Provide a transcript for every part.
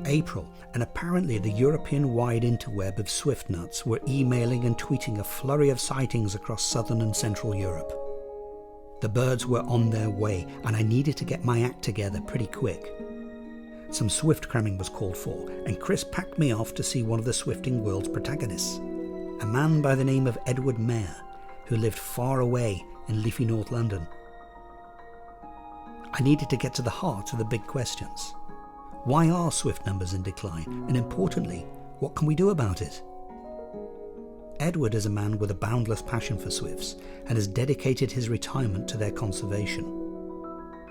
April, and apparently the European-wide interweb of Swift nuts were emailing and tweeting a flurry of sightings across southern and central Europe. The birds were on their way, and I needed to get my act together pretty quick. Some Swift cramming was called for, and Chris packed me off to see one of the Swifting world's protagonists, a man by the name of Edward Mayer, who lived far away in leafy North London. I needed to get to the heart of the big questions. Why are Swift numbers in decline? And importantly, what can we do about it? Edward is a man with a boundless passion for swifts and has dedicated his retirement to their conservation.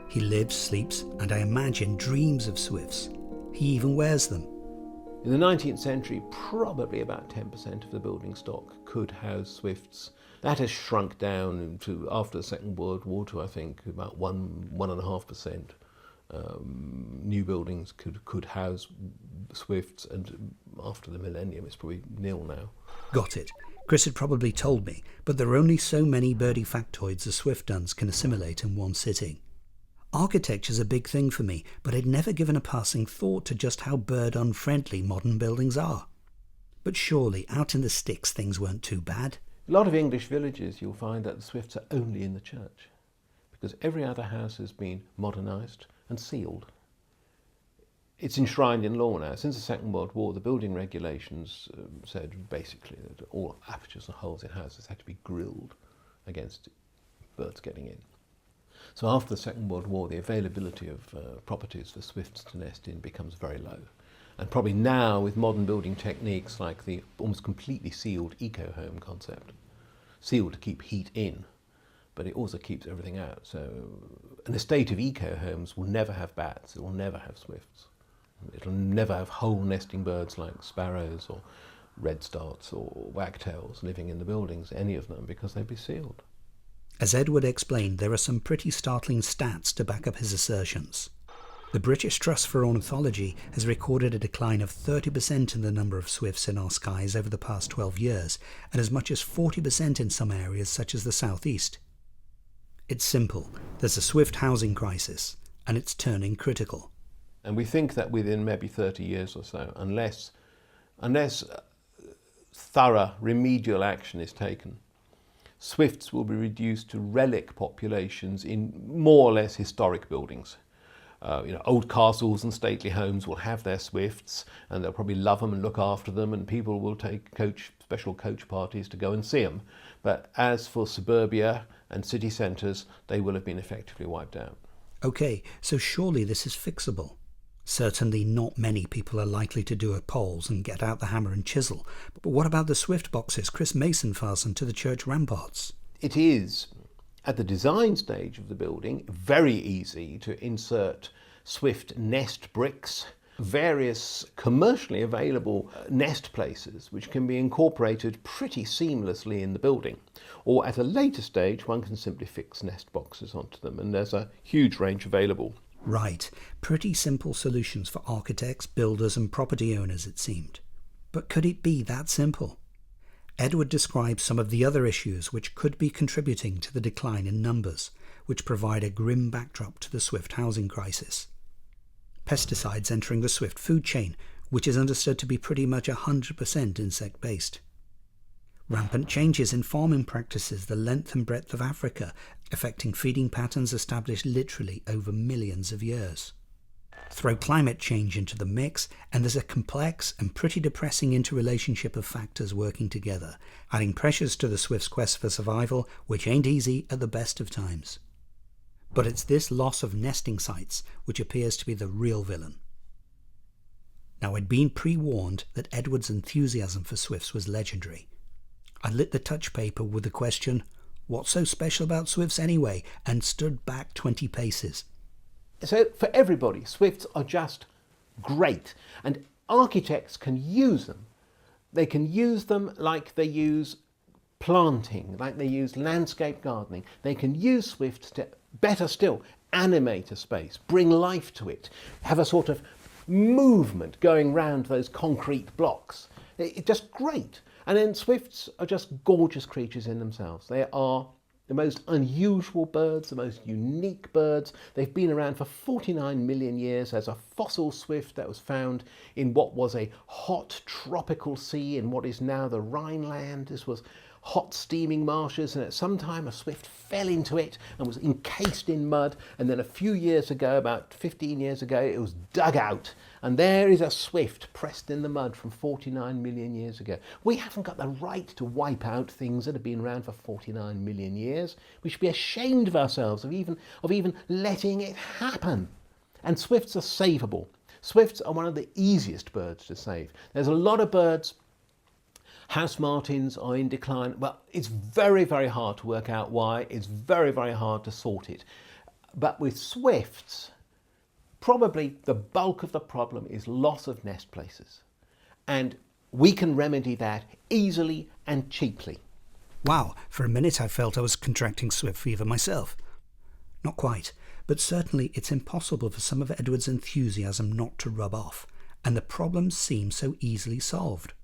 He lives, sleeps, and I imagine dreams of swifts. He even wears them. In the 19th century, probably about 10% of the building stock could house swifts. That has shrunk down to, after the Second World War, to I think about 1.5%. New buildings could house swifts, and after the millennium it's probably nil now. Got it. Chris had probably told me, but there are only so many birdie factoids as swift duns can assimilate in one sitting. Architecture's a big thing for me, but I'd never given a passing thought to just how bird-unfriendly modern buildings are. But surely, out in the sticks things weren't too bad. A lot of English villages you'll find that the swifts are only in the church, because every other house has been modernised and sealed. It's enshrined in law now. Since the Second World War, the building regulations said basically that all apertures and holes in houses had to be grilled against birds getting in. So after the Second World War, the availability of properties for swifts to nest in becomes very low. And probably now, with modern building techniques like the almost completely sealed eco-home concept, sealed to keep heat in, but it also keeps everything out. So an estate of eco-homes will never have bats, it will never have swifts. It'll never have whole nesting birds like sparrows or redstarts or wagtails living in the buildings, any of them, because they'd be sealed. As Edward explained, there are some pretty startling stats to back up his assertions. The British Trust for Ornithology has recorded a decline of 30% in the number of swifts in our skies over the past 12 years, and as much as 40% in some areas such as the southeast. It's simple. There's a swift housing crisis, and it's turning critical. And we think that within maybe 30 years or so, unless thorough remedial action is taken, swifts will be reduced to relic populations in more or less historic buildings. Old castles and stately homes will have their swifts, and they'll probably love them and look after them, and people will take special coach parties to go and see them. But as for suburbia and city centres, they will have been effectively wiped out. Okay, so surely this is fixable. Certainly not many people are likely to do a polls and get out the hammer and chisel. But what about the swift boxes Chris Mason fastened to the church ramparts? It is, at the design stage of the building, very easy to insert swift nest bricks, various commercially available nest places which can be incorporated pretty seamlessly in the building. Or at a later stage, one can simply fix nest boxes onto them, and there's a huge range available. Right, pretty simple solutions for architects, builders and property owners, it seemed. But could it be that simple? Edward describes some of the other issues which could be contributing to the decline in numbers, which provide a grim backdrop to the swift housing crisis. Pesticides entering the swift food chain, which is understood to be pretty much 100% insect-based. Rampant changes in farming practices the length and breadth of Africa, affecting feeding patterns established literally over millions of years. Throw climate change into the mix, and there's a complex and pretty depressing interrelationship of factors working together, adding pressures to the swift's quest for survival, which ain't easy at the best of times. But it's this loss of nesting sites which appears to be the real villain. Now, I'd been pre-warned that Edward's enthusiasm for swifts was legendary. I lit the touch paper with the question, "What's so special about swifts anyway?" and stood back 20 paces. So for everybody, swifts are just great, and architects can use them. They can use them like they use planting, like they use landscape gardening. They can use swifts to, better still, animate a space, bring life to it, have a sort of movement going round those concrete blocks. It's just great. And then swifts are just gorgeous creatures in themselves. They are the most unusual birds, the most unique birds. They've been around for 49 million years. There's a fossil swift that was found in what was a hot tropical sea in what is now the Rhineland. This was hot steaming marshes, and at some time a swift fell into it and was encased in mud, and then a few years ago, about 15 years ago, it was dug out, and there is a swift pressed in the mud from 49 million years ago. We haven't got the right to wipe out things that have been around for 49 million years. We should be ashamed of ourselves of even letting it happen. And swifts are savable. Swifts are one of the easiest birds to save. There's a lot of birds. House martins are in decline. Well, it's very, very hard to work out why. It's very, very hard to sort it. But with swifts, probably the bulk of the problem is loss of nest places. And we can remedy that easily and cheaply. Wow, for a minute I felt I was contracting swift fever myself. Not quite, but certainly it's impossible for some of Edward's enthusiasm not to rub off, and the problem seems so easily solved.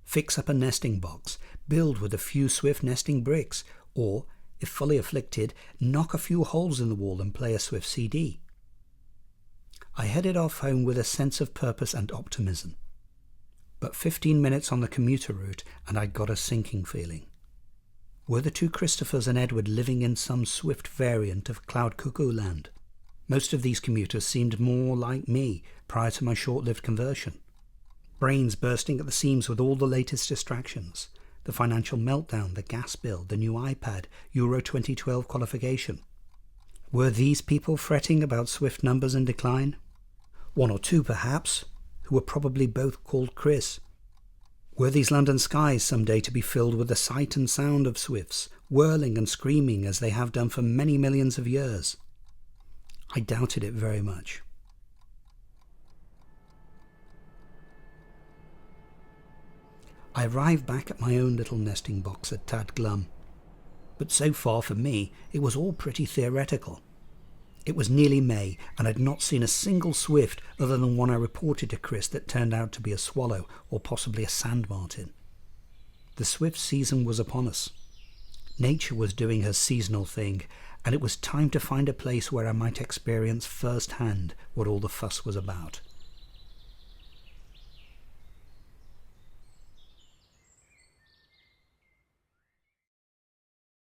Fix up a nesting box, build with a few swift nesting bricks, or, if fully afflicted, knock a few holes in the wall and play a swift CD. I headed off home with a sense of purpose and optimism. But 15 minutes on the commuter route and I got a sinking feeling. Were the two Christophers and Edward living in some swift variant of cloud cuckoo land? Most of these commuters seemed more like me prior to my short-lived conversion. Brains bursting at the seams with all the latest distractions. The financial meltdown, the gas bill, the new iPad, Euro 2012 qualification. Were these people fretting about swift numbers in decline? One or two perhaps, who were probably both called Chris. Were these London skies someday to be filled with the sight and sound of swifts, whirling and screaming as they have done for many millions of years? I doubted it very much. I arrived back at my own little nesting box at Tad Glum. But so far for me, it was all pretty theoretical. It was nearly May, and I'd not seen a single swift other than one I reported to Chris that turned out to be a swallow or possibly a sand martin. The swift season was upon us. Nature was doing her seasonal thing, and it was time to find a place where I might experience firsthand what all the fuss was about.